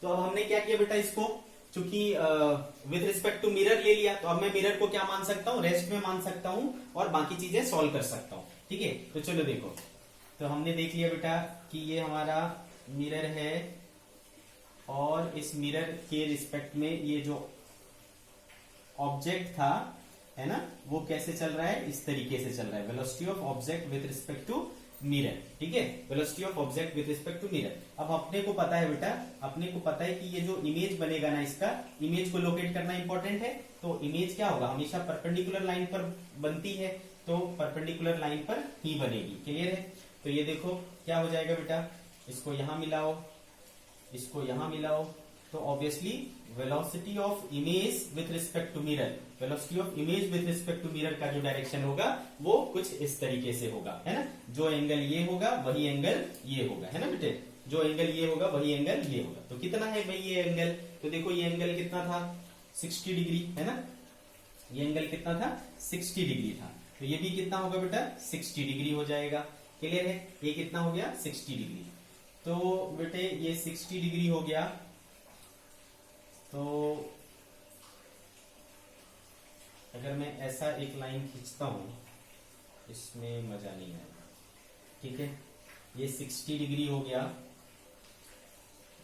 तो अब हमने क्या किया बेटा, इसको चूंकि विद रिस्पेक्ट टू मिरर ले लिया, तो अब मैं मिरर को क्या मान सकता हूँ, रेस्ट में मान सकता हूँ और बाकी चीजें सॉल्व कर सकता हूँ। ठीक है, तो चलो देखो, तो हमने देख लिया बेटा कि ये हमारा मिरर है और इस मिरर के रिस्पेक्ट में ये जो ऑब्जेक्ट था, है ना, वो कैसे चल रहा है, इस तरीके से चल रहा है, velocity of object with respect to mirror. ठीक है, velocity of object with respect to mirror. अब अपने को पता है बेटा, अपने को पता है कि ये जो इमेज बनेगा ना, इसका इमेज को लोकेट करना इंपॉर्टेंट है। तो इमेज क्या होगा, हमेशा परपेंडिकुलर लाइन पर बनती है, तो परपेंडिकुलर लाइन पर ही बनेगी। क्लियर है? तो ये देखो क्या हो जाएगा बेटा, इसको यहां मिलाओ, इसको यहां मिलाओ, तो obviously velocity of image with respect to mirror, velocity of image with respect to mirror का जो डायरेक्शन होगा वो कुछ इस तरीके से होगा, है ना। जो एंगल ये होगा वही एंगल ये होगा, है ना बेटे, जो एंगल ये होगा वही एंगल ये होगा। तो कितना है भाई ये एंगल, तो देखो ये एंगल कितना था, 60 डिग्री, है ना, ये एंगल कितना था, 60 डिग्री था। तो ये भी कितना होगा बेटा, 60 डिग्री हो जाएगा। क्लियर है? ये कितना हो गया, 60 डिग्री। तो बेटे ये 60 डिग्री हो गया, तो अगर मैं ऐसा एक लाइन खींचता हूं, इसमें मजा नहीं आएगा। ठीक है, ये 60 डिग्री हो गया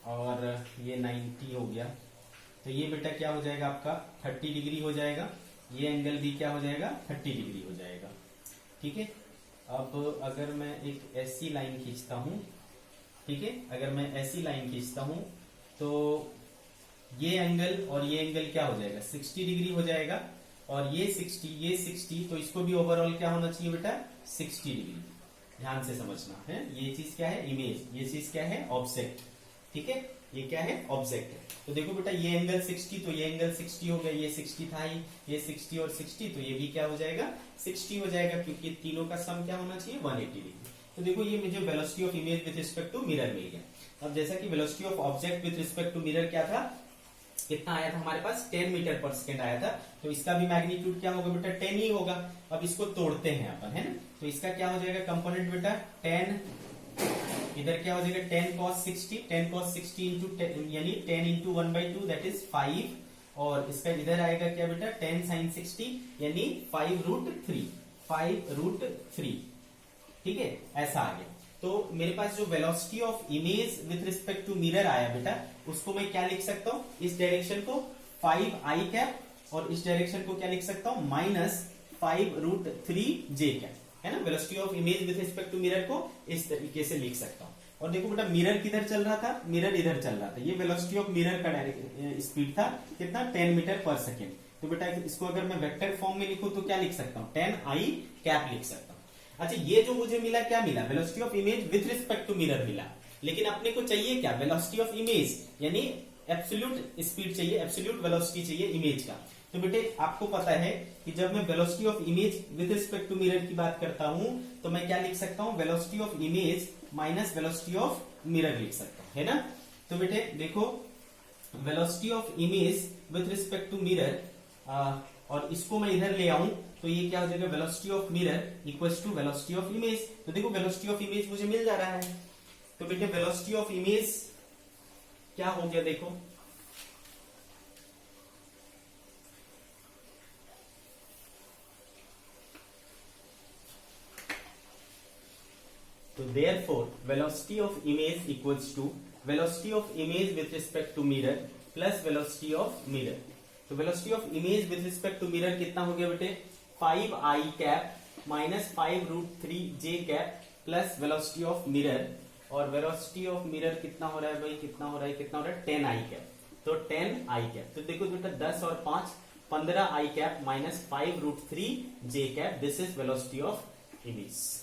और ये 90 हो गया, तो ये बेटा क्या हो जाएगा आपका, 30 डिग्री हो जाएगा। ये एंगल भी क्या हो जाएगा, 30 डिग्री हो जाएगा। ठीक है, अब अगर मैं एक ऐसी लाइन खींचता हूं, ठीक है, अगर मैं ऐसी लाइन खींचता हूं, तो ये एंगल और ये एंगल क्या हो जाएगा, 60 डिग्री हो जाएगा, और ये 60, तो इसको भी ओवरऑल क्या होना चाहिए बेटा, 60 डिग्री। ध्यान से समझना है, ये चीज क्या है, इमेज, ये चीज क्या है, ऑब्जेक्ट। ठीक है, ये क्या है, ऑब्जेक्ट है। तो देखो बेटा ये एंगल 60, तो ये एंगल 60 हो गया, ये 60 था ही, ये 60 और 60, तो ये भी क्या हो जाएगा, 60 हो जाएगा, क्योंकि तीनों का सम क्या होना चाहिए, 180 डिग्री। तो देखो ये मुझे velocity of image with respect to mirror मिल गया। अब जैसा कि velocity of object with respect to mirror क्या था, कितना आया था हमारे पास, 10 मीटर पर सेकेंड आया था, तो इसका भी मैग्नीट्यूड क्या होगा बेटा, 10 ही होगा। अब इसको तोड़ते हैं अपन, है ना, तो इसका क्या हो जाएगा कंपोनेंट बेटा, 10, इधर क्या हो जाएगा 10 cos 60, 10 cos 60 इंटू यानी 10 इंटू 1/2 दैट इज 5, और इसका इधर आएगा क्या बेटा 10 sin 60 यानी 5√3, 5√3। ठीक है, ऐसा आ गया। तो मेरे पास जो velocity of image with respect to mirror आया बेटा, उसको मैं क्या लिख सकता हूं, इस डायरेक्शन को 5i कैप, और इस डायरेक्शन को क्या लिख सकता हूं, -5√3j कैप, है ना। Velocity of image with respect to mirror को इस तरीके से लिख सकता हूं। और देखो बेटा मिरर किधर चल रहा था, मिरर इधर चल रहा था, ये वेलोसिटी ऑफ मिरर का डायरेक्ट स्पीड था कितना, 10 मीटर पर सेकेंड। तो बेटा इसको अगर मैं वेक्टर फॉर्म में लिखूं तो क्या लिख सकता हूं, 10i कैप लिख सकता हूं। अच्छा, ये जो मुझे मिला क्या मिला, velocity of image with respect to mirror मिला, लेकिन अपने को चाहिए क्या, वेलोसिटी ऑफ इमेज, यानी एब्सोल्यूट स्पीड चाहिए, एब्सोल्यूट वेलोसिटी चाहिए इमेज का। तो बेटे आपको पता है कि जब मैं velocity of image with respect to mirror की बात करता हूं, तो मैं क्या लिख सकता हूं, velocity of image minus velocity of mirror लिख सकता हूं, है ना। तो बेटे देखो velocity of image with respect to mirror, और इसको मैं इधर ले आऊं, तो ये क्या हो जाएगा, velocity of mirror equals to velocity of image. तो देखो वेलोसिटी ऑफ इमेज मुझे मिल जा रहा है, तो बेटे वेलोसिटी ऑफ इमेज क्या हो गया, देखो तो therefore velocity of image equals to velocity of image with respect to mirror plus velocity of mirror। तो velocity of image with respect to mirror कितना हो गया बेटे, 5i cap minus 5√3j cap plus velocity of mirror, और velocity of mirror कितना हो रहा है भाई, कितना हो रहा है, 10i कैप, तो 10i कैप। तो देखो बेटा 10 और 5 15i cap minus 5√3j cap, this is velocity of image.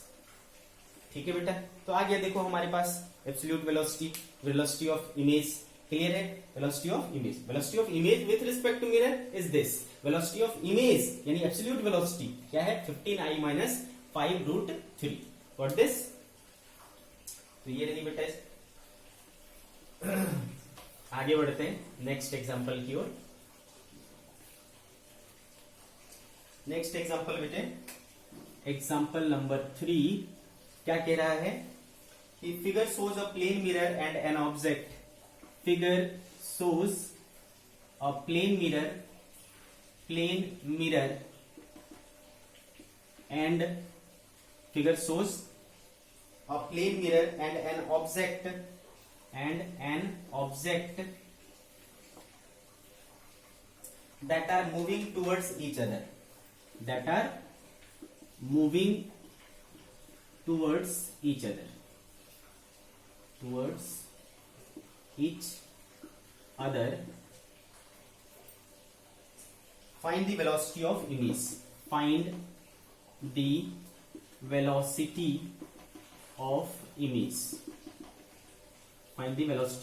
ठीक है बेटा, तो आ गया देखो हमारे पास absolute velocity, velocity of image. Clear है, velocity of image, velocity of image with respect to mirror is this, velocity of image यानी एब्सोल्यूट वेलोसिटी क्या है, 15i माइनस 5√3, व्हाट दिस। तो ये रही बेटा, आगे बढ़ते हैं नेक्स्ट एग्जांपल की ओर। नेक्स्ट एग्जांपल बेटे, एग्जांपल नंबर 3 क्या कह रहा है कि figure shows a plane mirror and an object figure shows a plane mirror and figure shows a plane mirror and an object that are moving towards each other, towards each other. Find the velocity of image. Find the velocity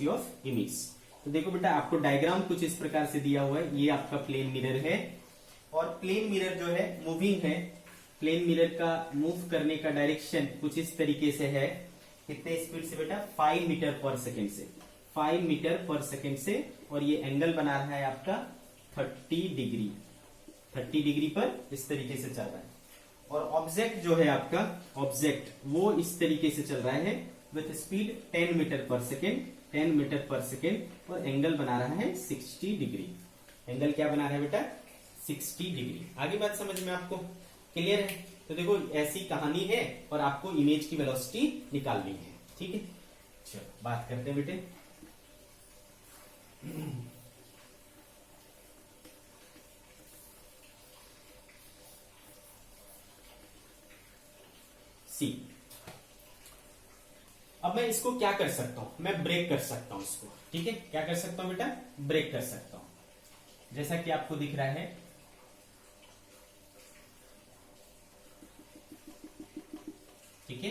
of image. तो देखो बेटा, आपको diagram कुछ इस प्रकार से दिया हुआ है। ये आपका प्लेन मिरर है और प्लेन मिरर जो है मूविंग है। प्लेन मिरर का मूव करने का डायरेक्शन कुछ इस तरीके से है। कितने स्पीड से बेटा? 5 मीटर पर सेकेंड से, 5 मीटर पर सेकेंड से। और ये एंगल बना रहा है आपका 30 डिग्री, 30 डिग्री पर इस तरीके से चल रहा है। और ऑब्जेक्ट जो है आपका, ऑब्जेक्ट वो इस तरीके से चल रहा है विथ स्पीड 10 मीटर पर सेकेंड, 10 मीटर पर सेकेंड। और एंगल बना रहा है 60 डिग्री। एंगल क्या बना रहा है बेटा? 60 डिग्री। आगे बात समझ में आपको क्लियर है? तो देखो, ऐसी कहानी है और आपको इमेज की वेलोसिटी निकालनी है। ठीक है, चलो बात करते हैं बेटे। सी, अब मैं इसको क्या कर सकता हूं? मैं ब्रेक कर सकता हूं इसको। ठीक है, क्या कर सकता हूं बेटा? ब्रेक कर सकता हूं। जैसा कि आपको दिख रहा है, ठीक है।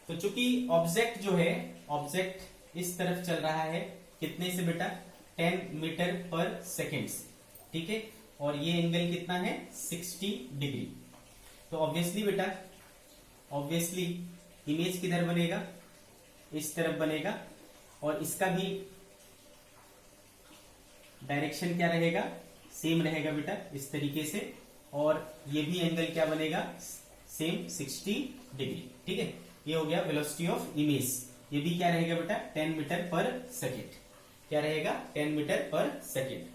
तो चूंकि ऑब्जेक्ट जो है, ऑब्जेक्ट इस तरफ चल रहा है कितने से बेटा? 10 मीटर पर सेकेंड से। ठीक है, और ये एंगल कितना है? 60 डिग्री। तो ऑब्वियसली बेटा, ऑब्वियसली इमेज किधर बनेगा? इस तरफ बनेगा। और इसका भी डायरेक्शन क्या रहेगा? सेम रहेगा बेटा, इस तरीके से। और ये भी एंगल क्या बनेगा? Same 60 degree. ठीक है, ये हो गया वेलोसिटी ऑफ इमेज। ये भी क्या रहेगा बेटा? 10 मीटर पर सेकेंड। क्या रहेगा? 10 मीटर पर सेकेंड।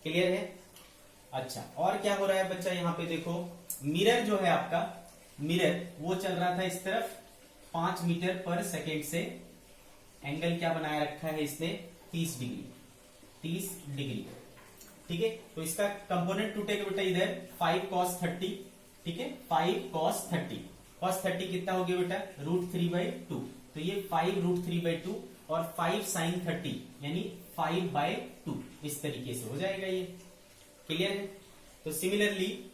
क्लियर है? अच्छा, और क्या हो रहा है बच्चा? यहां पे देखो, मिरर जो है आपका, मिरर वो चल रहा था इस तरफ 5 मीटर पर सेकेंड से। एंगल क्या बनाया रखा है इसने? 30 डिग्री, 30 डिग्री। ठीक है, तो इसका कंपोनेंट टूटेगा बेटा इधर 5 cos 30। ठीक है, 5 cos 30। cos 30 कितना हो गया बेटा? √3/2। तो ये 5√3/2 और 5 sin 30 यानी 5/2 इस तरीके से हो जाएगा ये। क्लियर है? तो सिमिलरली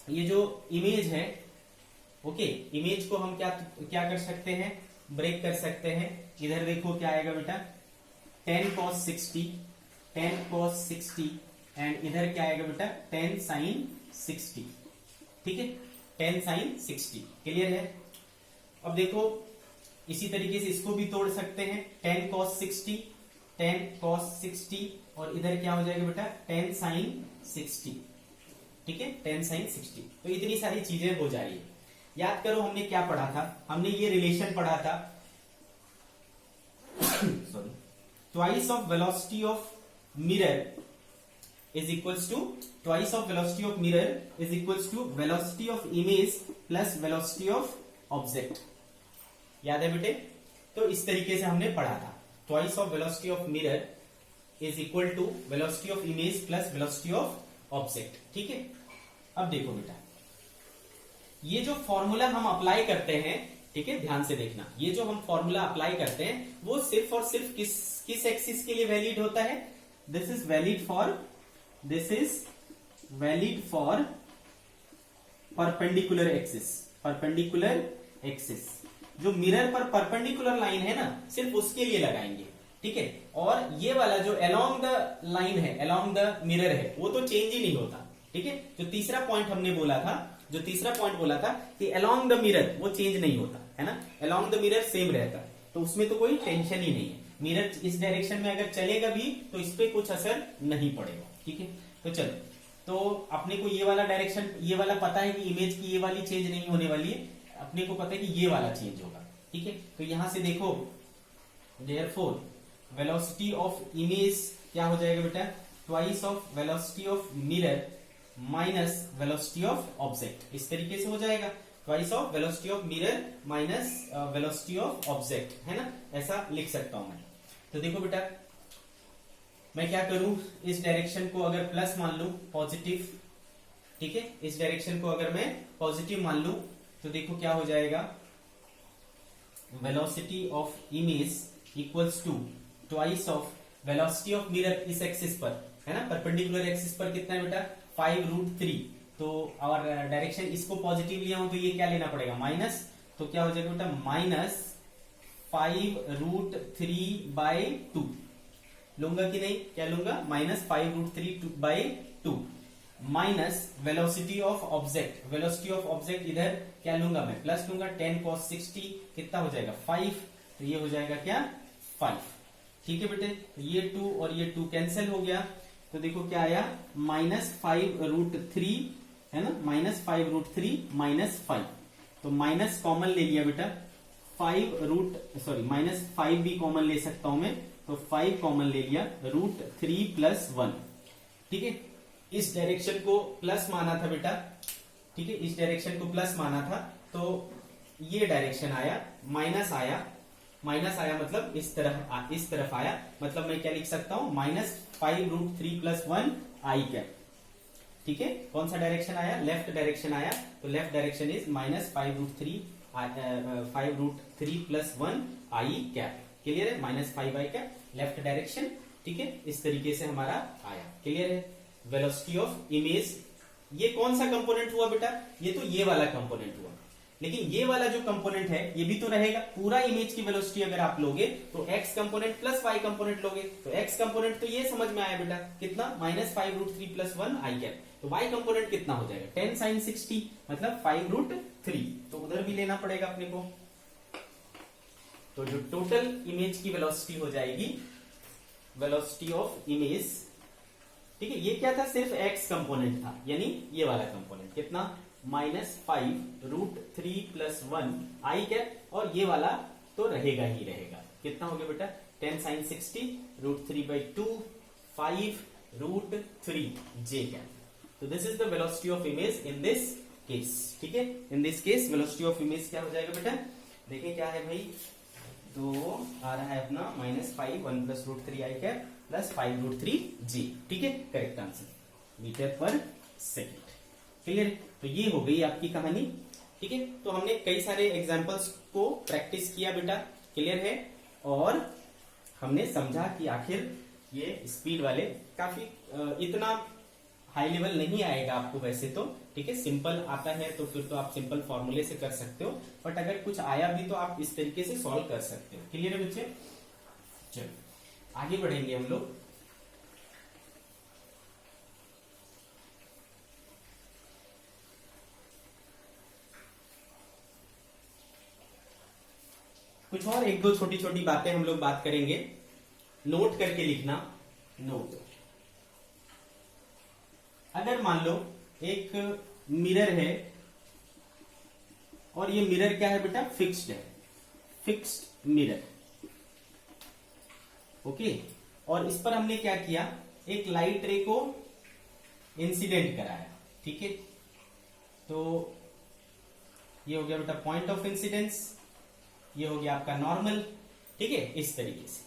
ये जो इमेज है, ओके, इमेज को हम क्या कर सकते हैं? ब्रेक कर सकते हैं। इधर देखो क्या आएगा बेटा? 10 cos 60, 10 cos 60 एंड इधर क्या आएगा बेटा? 10 sin 60। ठीक है, 10 sin 60। क्लियर है? अब देखो, इसी तरीके से इसको भी तोड़ सकते हैं। 10 cos 60, 10 cos 60 और इधर क्या हो जाएगा बेटा? 10 sin 60। ठीक है, 10 sin 60। तो इतनी सारी चीजें हो जा रही है। याद करो, हमने क्या पढ़ा था? हमने ये रिलेशन पढ़ा था, sorry, twice of velocity of mirror is equals to, twice of velocity of mirror is equals to velocity of image plus velocity of object. याद है बेटे? तो इस तरीके से हमने पढ़ा था, twice of velocity of mirror is equal to velocity of image plus velocity of object. ठीक है, अब देखो बेटा, ये जो फॉर्मूला हम अप्लाई करते हैं, ठीक है, ध्यान से देखना, ये जो हम फॉर्मूला अप्लाई करते हैं वो सिर्फ और सिर्फ किस एक्सिस के लिए वैलिड होता है? This is valid for perpendicular axis. Perpendicular axis जो मिरर पर परपेंडिकुलर लाइन है ना, सिर्फ उसके लिए लगाएंगे। ठीक है, और ये वाला जो अलोंग द लाइन है, अलोंग द मिरर है, वो तो चेंज ही नहीं होता। ठीक है, जो तीसरा पॉइंट हमने बोला था, जो तीसरा पॉइंट बोला था कि अलोंग द मिरर वो चेंज नहीं होता है ना, अलोंग द मिरर सेम रहता है। तो उसमें तो कोई टेंशन ही नहीं है। मिरर इस डायरेक्शन में अगर चलेगा भी तो इस पे कुछ असर नहीं पड़ेगा। ठीक है, तो चलो, तो अपने को ये वाला डायरेक्शन, ये वाला पता है कि इमेज की ये वाली चेंज नहीं होने वाली है, अपने को पता है कि ये वाला चेंज होगा। ठीक है, तो यहां से देखो, देयरफॉर वेलोसिटी ऑफ इमेज क्या हो जाएगा बेटा, twice of velocity of mirror minus velocity of object, इस तरीके से हो जाएगा, twice of velocity of mirror minus velocity of object, है ना, ऐसा लिख सकता हूं मैं। तो देखो बेटा मैं क्या करूं, इस डायरेक्शन को अगर प्लस मान लूं, पॉजिटिव, ठीक है, इस डायरेक्शन को अगर मैं पॉजिटिव मान लूं तो देखो क्या हो जाएगा, velocity of image equals to twice of velocity of mirror इस एक्सिस पर, है ना, परपेंडिकुलर एक्सिस पर कितना है बेटा 5√3, तो और डायरेक्शन इसको पॉजिटिव लिया हूं तो ये क्या लेना पड़ेगा माइनस, तो क्या हो जाएगा बेटा माइनस 5√3/2 लूंगा कि नहीं, क्या लूंगा minus 5√3/2 minus velocity of object, velocity of object इधर क्या लूंगा मैं प्लस लूंगा, 10 cos 60 कितना हो जाएगा 5, तो ये हो जाएगा क्या 5, ठीक है बेटे, ये 2 और ये 2 कैंसिल हो गया, तो देखो क्या आया माइनस 5√3, है ना, माइनस 5√3 माइनस 5, तो माइनस कॉमन ले लिया बेटा, माइनस 5 भी कॉमन ले सकता हूं मैं, तो 5 कॉमन ले लिया, √3 + 1, ठीक है, इस डायरेक्शन को प्लस माना था बेटा, ठीक है, इस डायरेक्शन को प्लस माना था, तो ये डायरेक्शन आया माइनस आया, माइनस आया मतलब इस तरफ आया, मतलब मैं क्या लिख सकता हूं माइनस 5√3 + 1 आई कैप, ठीक है, कौन सा डायरेक्शन आया, लेफ्ट डायरेक्शन आया, तो left direction is minus 5√3 + 1 I cap, clear है, माइनस 5 आई कैप लेफ्ट डायरेक्शन, ठीक है, इस तरीके से हमारा आया, क्लियर है। वेलोसिटी ऑफ इमेज, ये कौन सा कंपोनेंट हुआ बेटा, ये तो ये वाला कंपोनेंट हुआ, लेकिन ये वाला जो कंपोनेंट है ये भी तो रहेगा, पूरा इमेज की वेलोसिटी अगर आप लोगे तो x component plus y component लोगे, तो x कंपोनेंट तो ये समझ में आया बेटा कितना माइनस 5√3 + 1 आई कैप, तो y कंपोनेंट कितना हो जाएगा 10 sin 60 मतलब 5√3, तो उधर भी लेना पड़ेगा अपने को, तो जो टोटल इमेज की वेलोसिटी हो जाएगी, वेलोसिटी ऑफ इमेज, ठीक है, ये क्या था सिर्फ x कंपोनेंट था, यानी ये वाला कंपोनेंट कितना माइनस 5√3 + 1 आई कैप, और ये वाला तो रहेगा ही रहेगा, कितना हो गया बेटा 10 sin 60 √3/2 5√3 j कैप, तो this is the velocity of image in this case, ठीक है, in this case velocity of image क्या हो जाएगा बेटा, देखिए क्या है भाई, तो आ रहा है अपना -5 1 + √3 आई कैप + 5√3 j, ठीक है, करेक्ट आंसर मीटर पर सेकेंड, क्लियर, तो ये हो गई आपकी कहानी, ठीक है, तो हमने कई सारे एग्जांपल्स को प्रैक्टिस किया बेटा, क्लियर है, और हमने समझा कि आखिर ये स्पीड वाले काफी इतना हाई लेवल नहीं आएगा आपको वैसे तो, ठीक है, सिंपल आता है तो फिर तो आप सिंपल फॉर्मूले से कर सकते हो, बट अगर कुछ आया भी तो आप इस तरीके से सॉल्व कर सकते हो, क्लियर है बच्चे, चलो आगे बढ़ेंगे हम लोग। कुछ और एक दो छोटी छोटी बातें हम लोग बात करेंगे, नोट करके लिखना, नोट, अगर मान लो एक मिरर है और ये मिरर क्या है बेटा फिक्स्ड है, फिक्स्ड मिरर, ओके, और इस पर हमने क्या किया, एक लाइट रे को इंसिडेंट कराया, ठीक है, तो ये हो गया बेटा पॉइंट ऑफ इंसिडेंस, ये हो गया आपका नॉर्मल, ठीक है, इस तरीके से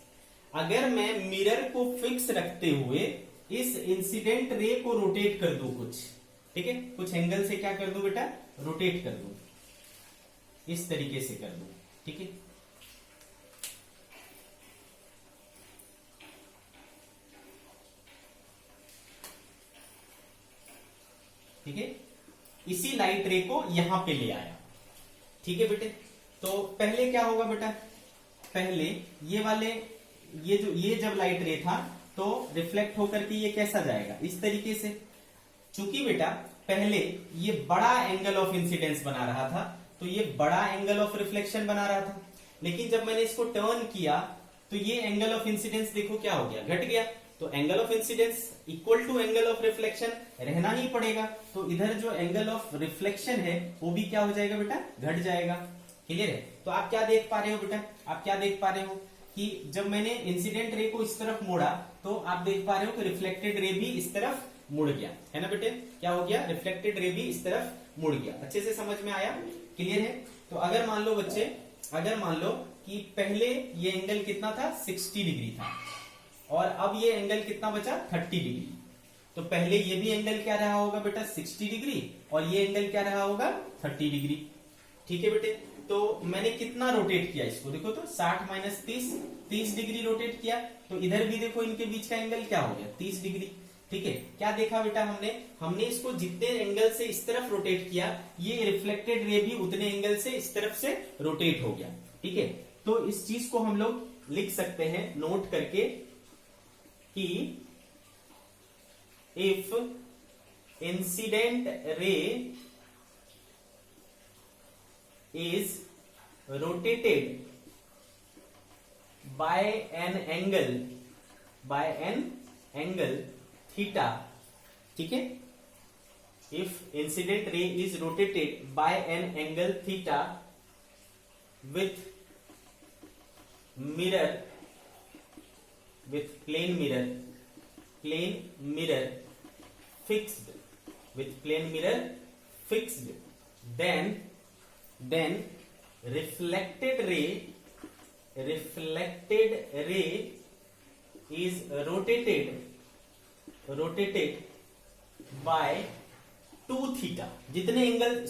अगर मैं मिरर को फिक्स रखते हुए इस इंसिडेंट रे को रोटेट कर दूं कुछ, ठीक है, कुछ एंगल से क्या कर दूं बेटा रोटेट कर दूं, इस तरीके से कर दूं, ठीक है, ठीक है, इसी लाइट रे को यहां पे ले आया, ठीक है बेटे, तो पहले क्या होगा बेटा, पहले ये वाले ये जब लाइट रे था तो रिफ्लेक्ट होकर के ये कैसा जाएगा इस तरीके से, चूंकि बेटा पहले ये बड़ा एंगल ऑफ इंसिडेंस बना रहा था तो ये बड़ा एंगल ऑफ रिफ्लेक्शन बना रहा था, लेकिन जब मैंने इसको टर्न किया तो ये एंगल ऑफ इंसिडेंस देखो क्या हो गया, घट गया, तो angle of incidence equal to angle of reflection रहना ही पड़ेगा, तो इधर जो एंगल ऑफ रिफ्लेक्शन है वो भी क्या हो जाएगा बेटा घट जाएगा, क्लियर है, तो आप क्या देख पा रहे हो बेटा, आप क्या देख पा रहे हो, कि जब मैंने इंसिडेंट रे को इस तरफ मोड़ा तो आप देख पा रहे हो कि रिफ्लेक्टेड रे भी इस तरफ मुड़ गया, है ना बेटे। क्या हो गया, रिफ्लेक्टेड रे भी इस तरफ मुड़ गया। अच्छे से समझ में आया, क्लियर है। तो अगर मान लो बच्चे, अगर मान लो कि पहले ये एंगल कितना था 60 डिग्री था और अब ये एंगल कितना बचा 30 डिग्री, तो पहले ये भी एंगल क्या रहा होगा बेटा 60 डिग्री और ये एंगल क्या रहा होगा 30 डिग्री। ठीक है बेटे, तो मैंने कितना रोटेट किया इसको, देखो तो 60 माइनस 30 डिग्री रोटेट किया, तो इधर भी देखो इनके बीच का एंगल क्या हो गया 30 डिग्री। ठीक है, क्या देखा बेटा हमने इसको जितने एंगल से इस तरफ रोटेट किया, ये रिफ्लेक्टेड रे भी उतने एंगल से इस तरफ से रोटेट हो गया। ठीक है, तो इस चीज को हम लोग लिख सकते हैं नोट करके कि if incident ray is rotated by an angle theta, ठीक है, if incident ray is rotated by an angle theta with plane mirror fixed, then reflected ray is rotated by 2 theta, जितने एंगल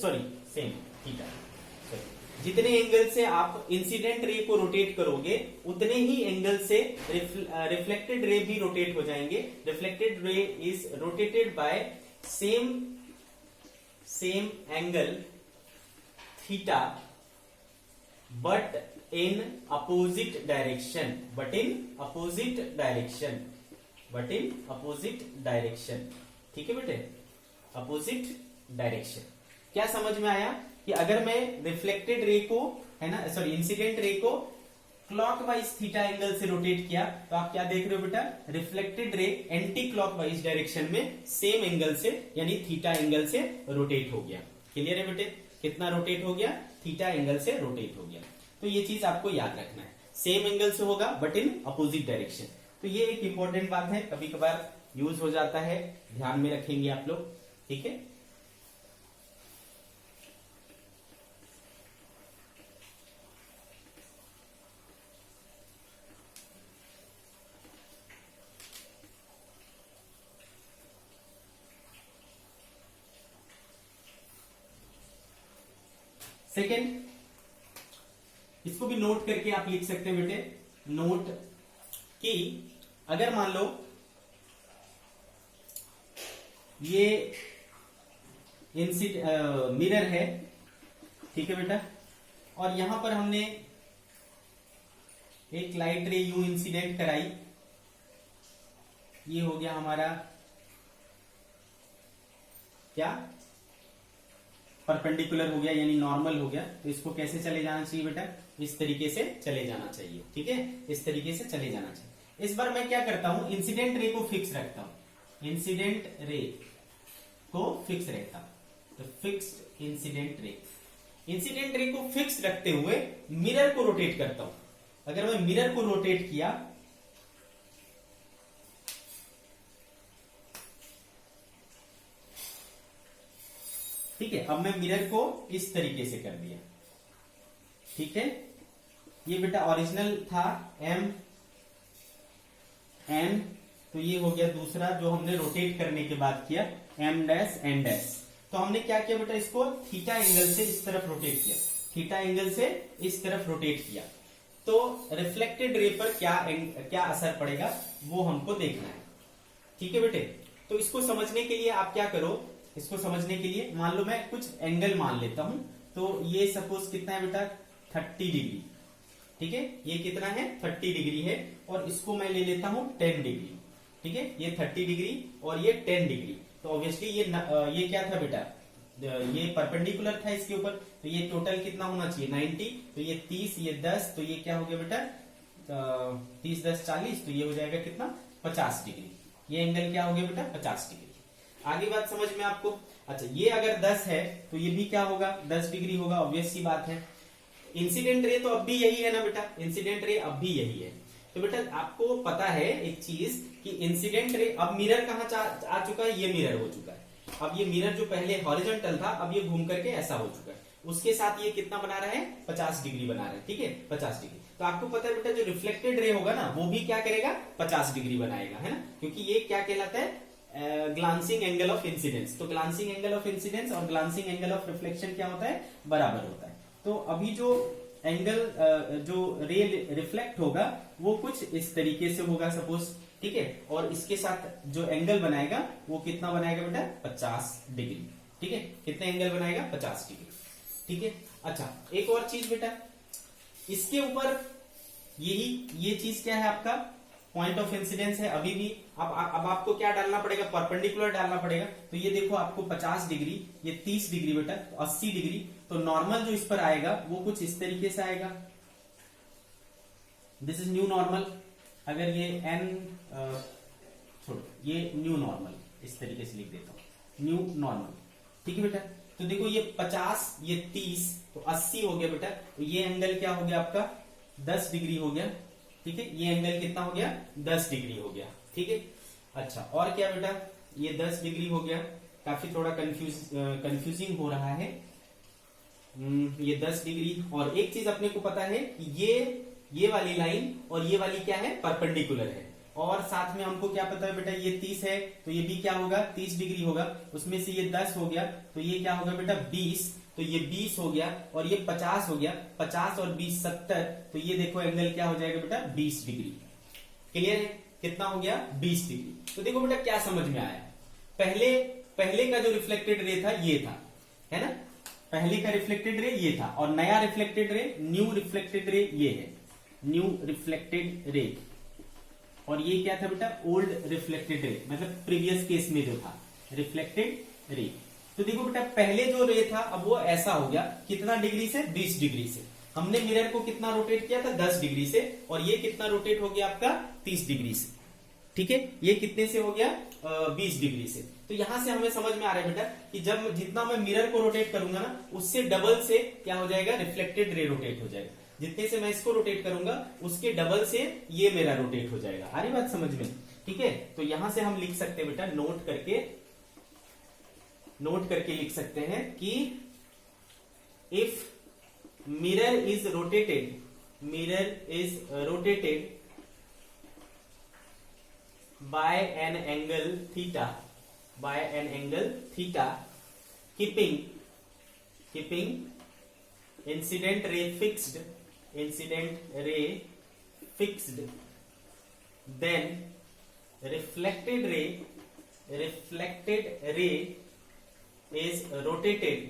जितने angle से आप incident ray को rotate करोगे उतने ही angle से रिफ्लेक्टेड रे भी रोटेट हो जाएंगे। Reflected ray is rotated bye same angle theta but in opposite direction. ठीक है बेटे, अपोजिट डायरेक्शन। क्या समझ में आया कि अगर मैं रिफ्लेक्टेड रे को, है ना, इंसिडेंट रे को क्लॉकवाइज थीटा एंगल से रोटेट किया तो आप क्या देख रहे हो बेटा, reflected ray anti clockwise direction में सेम एंगल से यानी थीटा एंगल से रोटेट हो गया। क्लियर है बेटे, कितना रोटेट हो गया, थीटा एंगल से रोटेट हो गया। तो ये चीज आपको याद रखना है, सेम एंगल से होगा बट इन अपोजिट डायरेक्शन। तो ये एक इंपॉर्टेंट बात है, कभी कभार यूज हो जाता है, ध्यान में रखेंगे आप लोग। ठीक है, सेकेंड, इसको भी नोट करके आप लिख सकते हैं बेटे, नोट कि अगर मान लो ये मिरर है, ठीक है बेटा, और यहां पर हमने एक लाइट रे यू इंसिडेंट कराई, ये हो गया हमारा क्या, परपेंडिकुलर हो गया यानी नॉर्मल हो गया। तो इसको कैसे चले जाना चाहिए बेटा, इस तरीके से चले जाना चाहिए। ठीक है, इस तरीके से चले जाना चाहिए। इस बार मैं क्या करता हूं, इंसिडेंट रे को फिक्स रखता हूं, इंसिडेंट रे को फिक्स रखता हूं। तो फिक्स्ड इंसिडेंट रे को फिक्स रखते हुए मिरर को रोटेट करता हूं। अगर मैं मिरर को रोटेट किया, ठीक है, अब मैं मिरर को इस तरीके से कर दिया। ठीक है, ये बेटा ओरिजिनल था एम एन, तो ये हो गया दूसरा जो हमने रोटेट करने के बाद किया, एम डैश एन डैश। तो हमने क्या किया बेटा, इसको थीटा एंगल से इस तरफ रोटेट किया, थीटा एंगल से इस तरफ रोटेट किया। तो रिफ्लेक्टेड रे पर क्या असर पड़ेगा वो हमको देखना है। ठीक है बेटे, तो इसको समझने के लिए आप क्या करो, इसको समझने के लिए मान लो मैं कुछ एंगल मान लेता हूं। तो ये सपोज कितना है बेटा 30 डिग्री। ठीक है, ये कितना है 30 डिग्री है, और इसको मैं ले लेता हूं 10 डिग्री। ठीक है, ये 30 डिग्री और ये 10 डिग्री। तो ऑब्वियसली ये क्या था बेटा, ये परपेंडिकुलर था इसके ऊपर, तो ये टोटल कितना होना चाहिए 90। तो ये 30, ये 10, तो ये क्या हो गया बेटा 30 10 40, तो ये हो जाएगा कितना 50 डिग्री। ये एंगल क्या हो गया बेटा 50 डिग्री। आगे बात समझ में आपको। अच्छा, ये अगर 10 है तो ये भी क्या होगा 10 डिग्री होगा, ऑब्वियस सी बात है। इंसिडेंट रे तो अब भी यही है ना बेटा, इंसिडेंट रे अब भी यही है। तो बेटा आपको पता है एक चीज कि इंसिडेंट रे, अब मिरर कहाँ आ चुका है, ये मिरर हो चुका है। अब ये मिरर जो पहले हॉरिजॉन्टल था अब ये घूम करके ऐसा हो चुका है, उसके साथ ये कितना बना रहा है, 50 डिग्री बना रहा है, ठीक है 50 डिग्री। तो आपको पता है बेटा जो रिफ्लेक्टेड रे होगा ना वो भी क्या करेगा, 50 डिग्री बनाएगा, है ना, क्योंकि ये क्या कहलाता है, ग्लांसिंग एंगल ऑफ इंसिडेंस। तो ग्लांसिंग एंगल ऑफ इंसिडेंस और ग्लांसिंग एंगल ऑफ रिफ्लेक्शन क्या होता है, बराबर होता है। तो अभी जो एंगल जो रे रिफ्लेक्ट होगा वो कुछ इस तरीके से होगा सपोज, ठीक है, और इसके साथ जो एंगल बनाएगा वो कितना बनाएगा बेटा, 50 डिग्री, ठीक है, कितने एंगल बनाएगा, 50 डिग्री, ठीक है। अच्छा एक और चीज बेटा, इसके ऊपर ये चीज क्या है आपका, पॉइंट ऑफ इंसिडेंस है अभी भी। अब आपको क्या डालना पड़ेगा, परपेंडिकुलर डालना पड़ेगा। तो ये देखो आपको 50 डिग्री, ये 30 डिग्री बेटा, तो 80 डिग्री। तो नॉर्मल जो इस पर आएगा वो कुछ इस तरीके से आएगा, दिस इज न्यू नॉर्मल। अगर ये एन छोड़ो, ये न्यू नॉर्मल इस तरीके से लिख देता हूं, न्यू नॉर्मल, ठीक है बेटा। तो देखो ये 50, ये 30, तो 80 हो गया बेटा। तो ये एंगल क्या हो गया आपका, 10 डिग्री हो गया, ठीक है। ये एंगल कितना हो गया, 10 डिग्री हो गया, ठीक है। अच्छा और क्या बेटा, ये 10 डिग्री हो गया, काफी थोड़ा कंफ्यूजिंग हो रहा है। ये 10 डिग्री, और एक चीज अपने को पता है कि ये वाली लाइन और ये वाली क्या है, परपेंडिकुलर है। और साथ में हमको क्या पता है बेटा, ये 30 है तो ये भी क्या होगा, 30 डिग्री होगा। उसमें से ये 10 हो गया तो ये क्या होगा बेटा, 20, तो ये 20 हो गया। और ये 50 हो गया, 50 और 20 70, तो ये देखो एंगल क्या हो जाएगा बेटा, 20 डिग्री। क्लियर है, कितना हो गया, 20 डिग्री। तो देखो बेटा क्या समझ में आया, पहले का जो रिफ्लेक्टेड रे था ये था, है ना, पहले का रिफ्लेक्टेड रे ये था, और नया reflected ray, new reflected ray ये है, न्यू रिफ्लेक्टेड रे। और ये क्या था बेटा, ओल्ड रिफ्लेक्टेड रे, मतलब प्रीवियस केस में जो था रिफ्लेक्टेड रे। तो देखो बेटा पहले जो रे था अब वो ऐसा हो गया, कितना डिग्री से, 20 डिग्री से। हमने मिरर को कितना रोटेट किया था, 10 डिग्री से, और ये कितना रोटेट हो गया आपका, 30 डिग्री से, ठीक है। ये कितने से हो गया, 20 डिग्री से। तो यहां से हमें समझ में आ रहा है बेटा कि जब जितना मैं मिरर को रोटेट करूंगा ना, उससे डबल से क्या हो जाएगा, रिफ्लेक्टेड रे रोटेट हो जाएगा। जितने से मैं इसको रोटेट करूंगा उसके डबल से ये मेरा रोटेट हो जाएगा। आ रही बात समझ में, ठीक है। तो यहां से हम लिख सकते हैं बेटा, नोट करके लिख सकते हैं कि if mirror is rotated by an angle theta, keeping incident ray fixed, then reflected ray is rotated